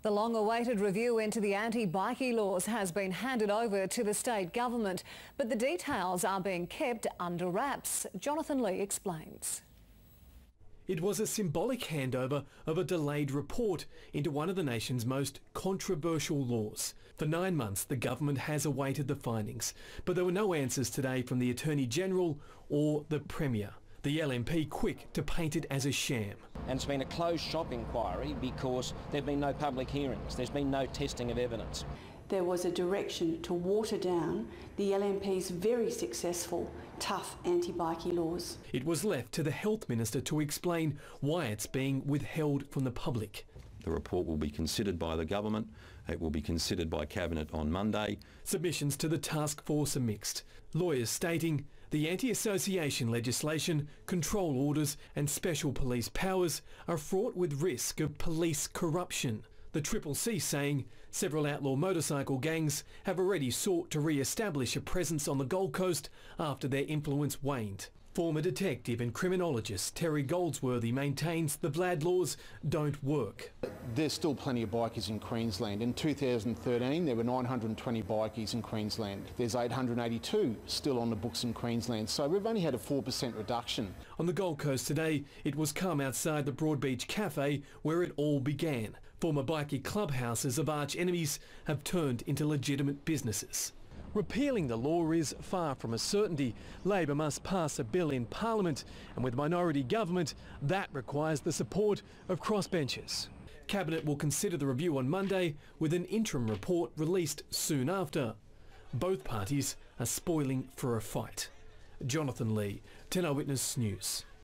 The long-awaited review into the anti-bikie laws has been handed over to the state government, but the details are being kept under wraps. Jonathan Lee explains. It was a symbolic handover of a delayed report into one of the nation's most controversial laws. For 9 months, the government has awaited the findings, but there were no answers today from the Attorney-General or the Premier. The LNP quick to paint it as a sham. And it's been a closed shop inquiry because there have been no public hearings, there's been no testing of evidence. There was a direction to water down the LNP's very successful, tough anti-bikie laws. It was left to the Health Minister to explain why it's being withheld from the public. The report will be considered by the government. It will be considered by Cabinet on Monday. Submissions to the task force are mixed. Lawyers stating the anti-association legislation, control orders and special police powers are fraught with risk of police corruption. The CCC saying several outlaw motorcycle gangs have already sought to re-establish a presence on the Gold Coast after their influence waned. Former detective and criminologist Terry Goldsworthy maintains the VLAD laws don't work. There's still plenty of bikies in Queensland. In 2013 there were 920 bikies in Queensland. There's 882 still on the books in Queensland, so we've only had a 4% reduction. On the Gold Coast today, it was calm outside the Broadbeach Cafe where it all began. Former bikie clubhouses of arch enemies have turned into legitimate businesses. Repealing the law is far from a certainty. Labor must pass a bill in Parliament, and with minority government, that requires the support of crossbenchers. Cabinet will consider the review on Monday, with an interim report released soon after. Both parties are spoiling for a fight. Jonathan Lee, 10 Eyewitness News.